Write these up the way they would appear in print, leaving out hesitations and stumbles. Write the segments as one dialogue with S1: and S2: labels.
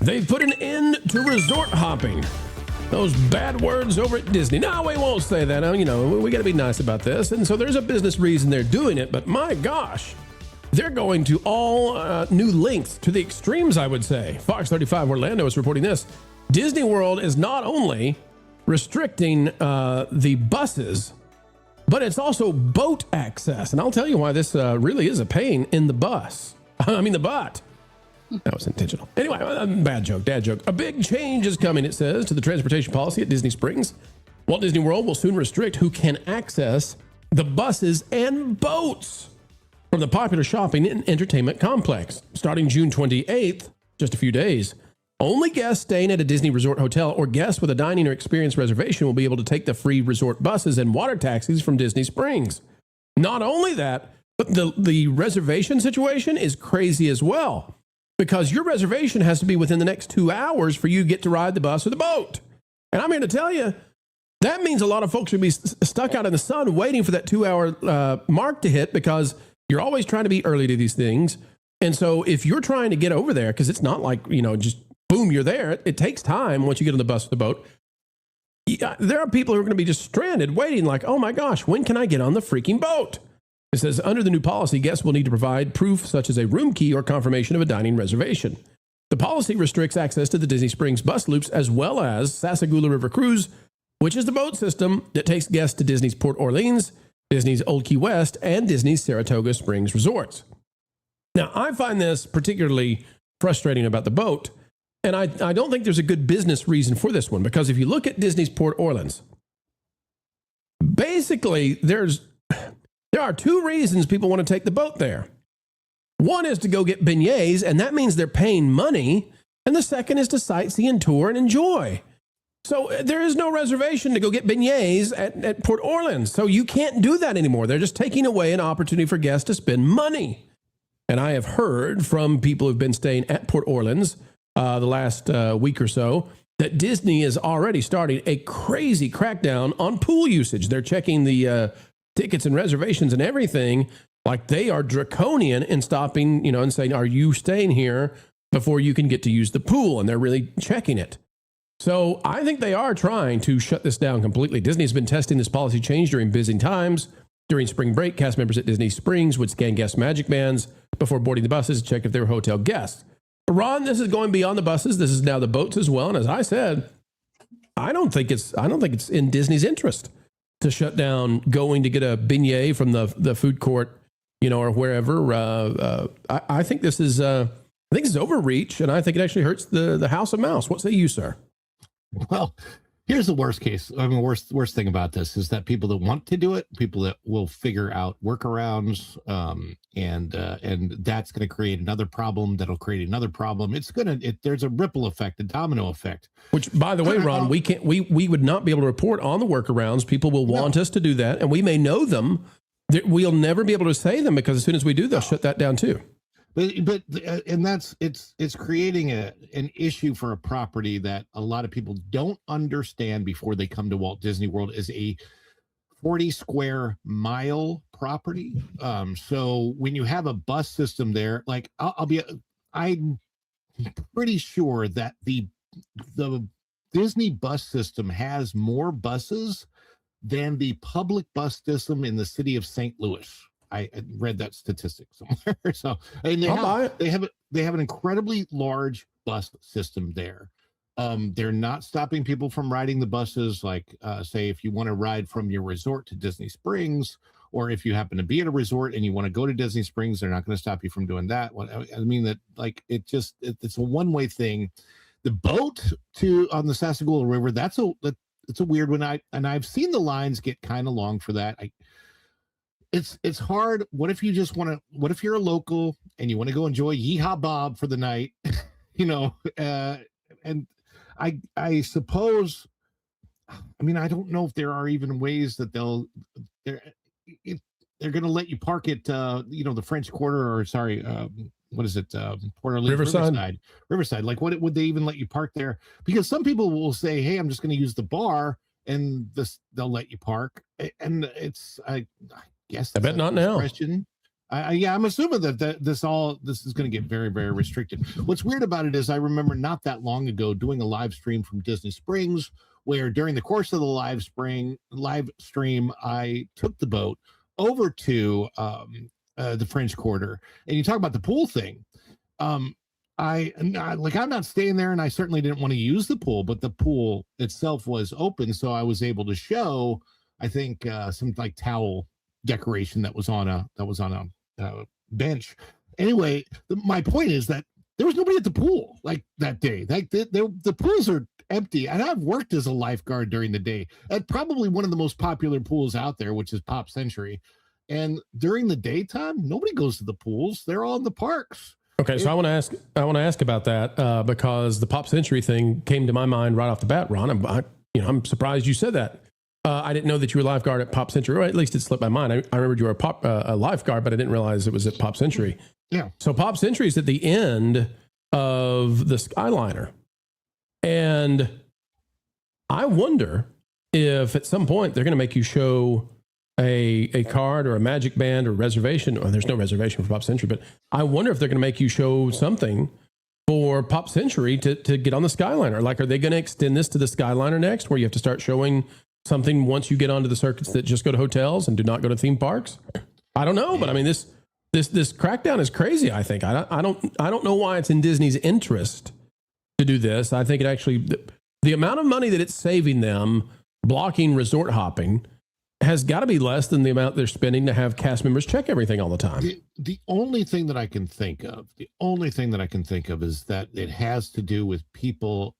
S1: They've put an end to resort hopping. Those bad words over at Disney. No, we won't say that. Now, we got to be nice about this. And so there's a business reason they're doing it. But my gosh, they're going to all new lengths, to the extremes, I would say. Fox 35 Orlando is reporting this. Disney World is not only restricting the buses, but it's also boat access. And I'll tell you why this really is a pain in the bus. The butt. That was intentional. Anyway, bad joke, dad joke. A big change is coming, it says, to the transportation policy at Disney Springs. Walt Disney World will soon restrict who can access the buses and boats from the popular shopping and entertainment complex. Starting June 28th, just a few days, only guests staying at a Disney Resort hotel or guests with a dining or experience reservation will be able to take the free resort buses and water taxis from Disney Springs. Not only that, but the reservation situation is crazy as well, because your reservation has to be within the next 2 hours for you to get to ride the bus or the boat. And I'm here to tell you, that means a lot of folks will be stuck out in the sun waiting for that 2 hour mark to hit, because you're always trying to be early to these things. And so if you're trying to get over there, because it's not like, just boom, you're there. It takes time once you get on the bus or the boat. There are people who are going to be just stranded waiting like, oh my gosh, when can I get on the freaking boat? It says, under the new policy, guests will need to provide proof such as a room key or confirmation of a dining reservation. The policy restricts access to the Disney Springs bus loops as well as Sasagula River Cruise, which is the boat system that takes guests to Disney's Port Orleans, Disney's Old Key West, and Disney's Saratoga Springs resorts. Now, I find this particularly frustrating about the boat, and I don't think there's a good business reason for this one, because if you look at Disney's Port Orleans, basically there are two reasons people want to take the boat there. One is to go get beignets, and that means they're paying money, and the second is to sightsee and tour and enjoy. So there is no reservation to go get beignets at Port Orleans. So you can't do that anymore. They're just taking away an opportunity for guests to spend money. And I have heard from people who've been staying at Port Orleans the last week or so that Disney is already starting a crazy crackdown on pool usage. They're checking the tickets and reservations and everything like they are draconian in stopping, and saying, are you staying here before you can get to use the pool? And they're really checking it. So I think they are trying to shut this down completely. Disney's been testing this policy change during busy times. During spring break, cast members at Disney Springs would scan guest magic bands before boarding the buses to check if they were hotel guests. But Ron, this is going beyond the buses. This is now the boats as well. And as I said, I don't think it's in Disney's interest to shut down going to get a beignet from the food court, or wherever. I think this is overreach, and I think it actually hurts the House of Mouse. What say you, sir?
S2: Well, here's the worst case. Worst thing about this is that people that want to do it, people that will figure out workarounds, and that's going to create another problem. That'll create another problem. There's a ripple effect, a domino effect.
S1: Which, by the way, Ron, we would not be able to report on the workarounds. People will want us to do that, and we may know them. We'll never be able to say them, because as soon as we do, they'll shut that down too.
S2: But it's creating an issue for a property that a lot of people don't understand before they come to Walt Disney World is a 40 square mile property. So when you have a bus system there, like I'm pretty sure that the Disney bus system has more buses than the public bus system in the city of St. Louis. I read that statistic somewhere. So, and they have an incredibly large bus system there. They're not stopping people from riding the buses. Like, say, if you want to ride from your resort to Disney Springs, or if you happen to be at a resort and you want to go to Disney Springs, they're not going to stop you from doing that. I mean that, like, it's a one-way thing. The boat on the Sasagula River, it's a weird one. I've seen the lines get kind of long for that. It's hard. What if you're a local and you want to go enjoy Yeehaw Bob for the night, and I suppose, I don't know if there are even ways that they're going to let you park at, the French Quarter, or what is it? Port Orleans, Riverside. Like, what would they even let you park there? Because some people will say, hey, I'm just going to use the bar, and they'll let you park. And I guess
S1: I bet not now.
S2: Yeah, I'm assuming that this is going to get very, very restricted. What's weird about it is I remember not that long ago doing a live stream from Disney Springs, where during the course of the live stream, I took the boat over to the French Quarter, and you talk about the pool thing. I'm not staying there, and I certainly didn't want to use the pool, but the pool itself was open, so I was able to show, I think, some like towel decoration that was on a bench. Anyway, my point is that there was nobody at the pool like that day. Like the pools are empty, and I've worked as a lifeguard during the day at probably one of the most popular pools out there, which is Pop Century. And during the daytime, nobody goes to the pools; they're all in the parks.
S1: Okay, so I want to ask about that because the Pop Century thing came to my mind right off the bat, Ron. I'm surprised you said that. I didn't know that you were a lifeguard at Pop Century, or at least it slipped my mind. I remembered you were a lifeguard, but I didn't realize it was at Pop Century.
S2: Yeah.
S1: So Pop Century is at the end of the Skyliner. And I wonder if at some point they're going to make you show a card or a magic band or reservation. Or there's no reservation for Pop Century, but I wonder if they're going to make you show something for Pop Century to get on the Skyliner. Like, are they going to extend this to the Skyliner next, where you have to start showing something once you get onto the circuits that just go to hotels and do not go to theme parks? I don't know, but I mean, this crackdown is crazy. I think I don't know why it's in Disney's interest to do this. I think it actually, the amount of money that it's saving them blocking resort hopping has got to be less than the amount they're spending to have cast members check everything all the time.
S2: The only thing that I can think of is that it has to do with people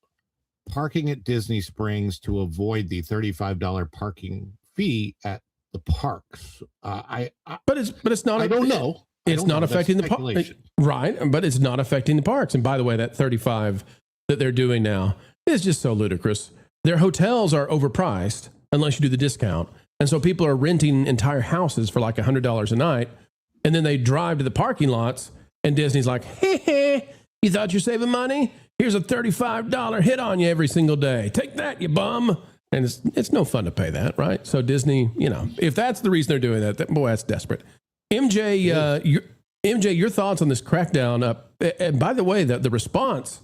S2: parking at Disney Springs to avoid the $35 parking fee at the parks.
S1: But it's not.
S2: I don't know.
S1: It's not affecting the parks, right? But it's not affecting the parks. And by the way, that 35 that they're doing now is just so ludicrous. Their hotels are overpriced unless you do the discount, and so people are renting entire houses for like $100 a night, and then they drive to the parking lots, and Disney's like, "Hey, you thought you're saving money? Here's a $35 hit on you every single day. Take that, you bum." And it's no fun to pay that, right? So Disney, if that's the reason they're doing that, boy, that's desperate. MJ, your thoughts on this crackdown? And by the way, the response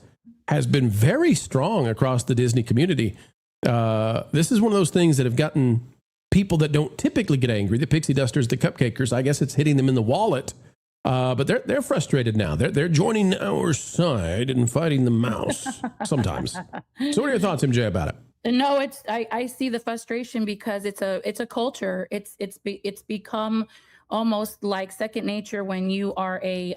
S1: has been very strong across the Disney community. This is one of those things that have gotten people that don't typically get angry, the pixie dusters, the cupcakers. I guess it's hitting them in the wallet. But they're frustrated now. They're joining our side and fighting the mouse sometimes. So what are your thoughts, MJ, about it?
S3: No, I see the frustration because it's a culture. It's become almost like second nature when you are a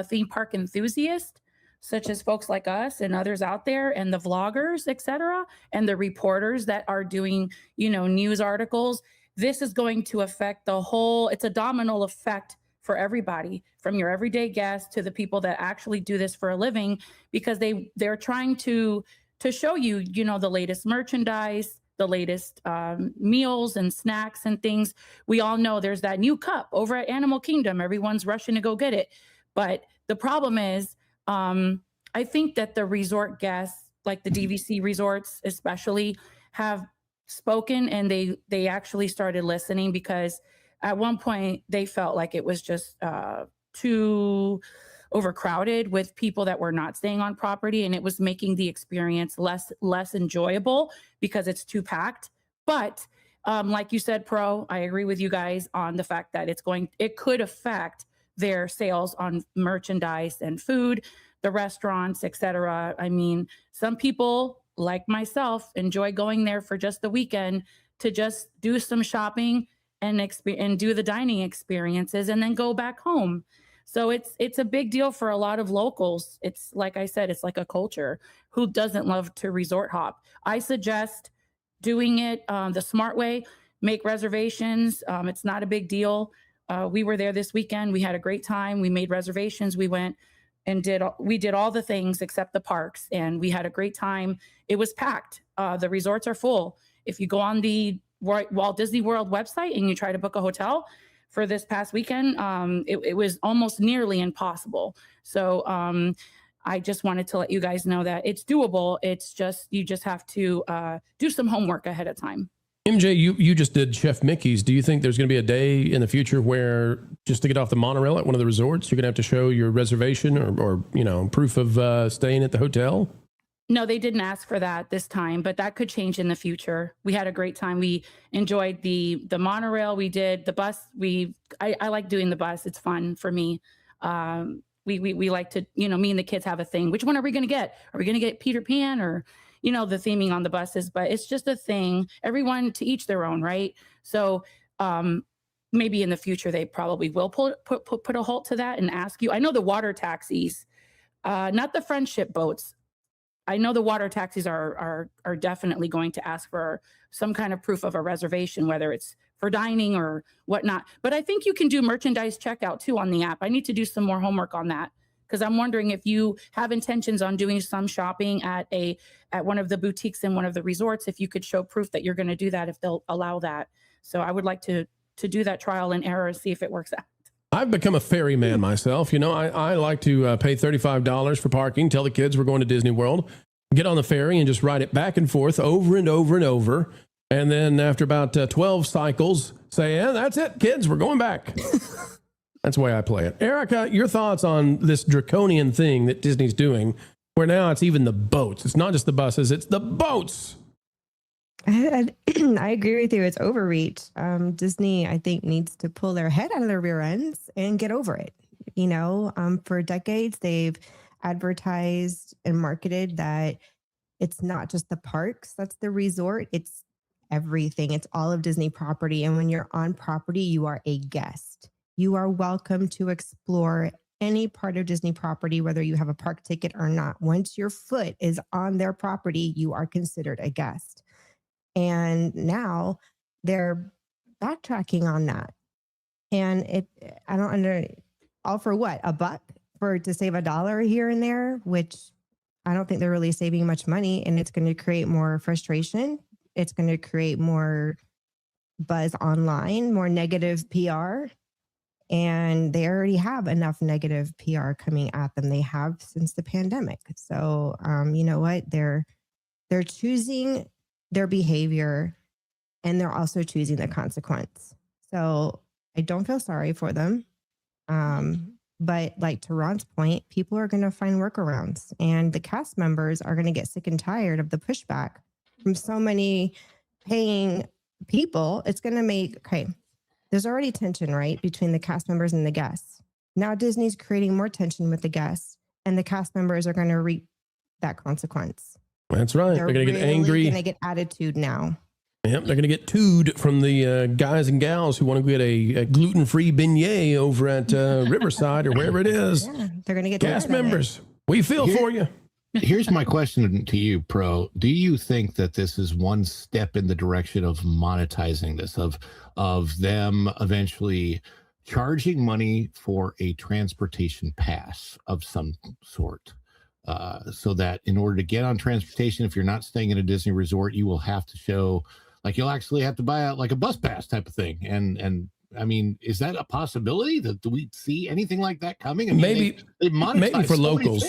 S3: theme park enthusiast, such as folks like us and others out there, and the vloggers, etc., and the reporters that are doing news articles. This is going to affect the whole. It's a domino effect for everybody, from your everyday guest to the people that actually do this for a living, because they're trying to show you, the latest merchandise, the latest meals and snacks and things. We all know there's that new cup over at Animal Kingdom. Everyone's rushing to go get it. But the problem is, I think that the resort guests, like the DVC resorts especially, have spoken, and they actually started listening, because at one point they felt like it was just too overcrowded with people that were not staying on property, and it was making the experience less enjoyable because it's too packed. But like you said, Pro, I agree with you guys on the fact that it could affect their sales on merchandise and food, the restaurants, etc. I mean, some people like myself enjoy going there for just the weekend to just do some shopping and do the dining experiences and then go back home. So it's a big deal for a lot of locals. It's like I said, it's like a culture. Who doesn't love to resort hop? I suggest doing it the smart way. Make reservations. It's not a big deal. We were there this weekend. We had a great time. We made reservations. We went and did all the things except the parks, and we had a great time. It was packed. The resorts are full. If you go on the Walt Disney World website and you try to book a hotel for this past weekend, it was almost nearly impossible. So I just wanted to let you guys know that it's doable. It's just, you just have to do some homework ahead of time.
S1: MJ, you just did Chef Mickey's. Do you think there's going to be a day in the future where just to get off the monorail at one of the resorts, you're going to have to show your reservation or proof of staying at the hotel?
S3: No, they didn't ask for that this time, but that could change in the future. We had a great time. We enjoyed the monorail. We did the bus. I like doing the bus. It's fun for me. We like to, me and the kids have a thing. Which one are we going to get? Are we going to get Peter Pan or, the theming on the buses? But it's just a thing. Everyone to each their own, right? So maybe in the future they probably will put a halt to that and ask you. I know the water taxis, not the friendship boats. I know the water taxis are definitely going to ask for some kind of proof of a reservation, whether it's for dining or whatnot. But I think you can do merchandise checkout too on the app. I need to do some more homework on that because I'm wondering if you have intentions on doing some shopping at one of the boutiques in one of the resorts, if you could show proof that you're going to do that, if they'll allow that. So I would like to do that trial and error and see if it works out.
S1: I've become a ferryman myself. I like to pay $35 for parking, tell the kids we're going to Disney World, get on the ferry and just ride it back and forth over and over and over. And then after about 12 cycles, say, yeah, that's it, kids, we're going back. That's the way I play it. Erika, your thoughts on this draconian thing that Disney's doing, where now it's even the boats. It's not just the buses, it's the boats.
S4: I agree with you. It's overreach. Disney, I think, needs to pull their head out of their rear ends and get over it. For decades, they've advertised and marketed that it's not just the parks, that's the resort. It's everything. It's all of Disney property. And when you're on property, you are a guest. You are welcome to explore any part of Disney property, whether you have a park ticket or not. Once your foot is on their property, you are considered a guest. And now they're backtracking on that. And all for what? $1 to save $1 here and there, which I don't think they're really saving much money. And it's going to create more frustration. It's going to create more buzz online, more negative PR. And they already have enough negative PR coming at them. They have since the pandemic. So, you know what? They're choosing their behavior and they're also choosing the consequence. So I don't feel sorry for them. But like to Ron's point, people are going to find workarounds and the cast members are going to get sick and tired of the pushback from so many paying people. It's going to there's already tension, right, between the cast members and the guests. Now Disney's creating more tension with the guests and the cast members are going to reap that consequence.
S1: That's right. They're going to get angry.
S4: They're going to get attitude now.
S1: Yep, they're going to get tooed from the guys and gals who want to get a gluten-free beignet over at Riverside or wherever it is.
S4: Yeah, they're going to get
S1: cast members. We feel for you.
S2: Here's my question to you, Pro. Do you think that this is one step in the direction of monetizing this, of them eventually charging money for a transportation pass of some sort? So that in order to get on transportation, if you're not staying in a Disney resort, you will have to show, like you'll actually have to buy out like a bus pass type of thing. And I mean, is that a possibility? Do we see anything like that coming? I mean, they
S1: maybe for locals.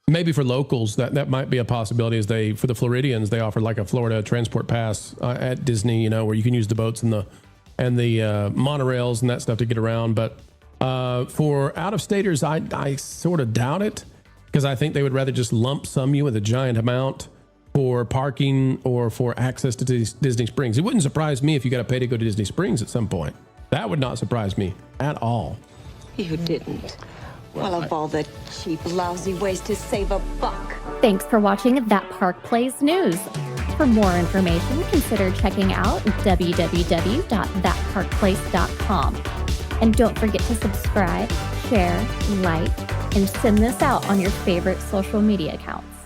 S1: Maybe for locals, that might be a possibility. As for the Floridians, they offer like a Florida transport pass at Disney, where you can use the boats and the monorails and that stuff to get around. But for out-of-staters, I sort of doubt it. Because I think they would rather just lump sum you with a giant amount for parking or for access to Disney Springs. It wouldn't surprise me if you got to pay to go to Disney Springs at some point. That would not surprise me at all.
S5: You didn't. Well, of all the cheap, lousy ways to save a buck.
S6: Thanks for watching That Park Plays News. For more information, consider checking out www.thatparkplace.com. And don't forget to subscribe, share, like, and send this out on your favorite social media accounts.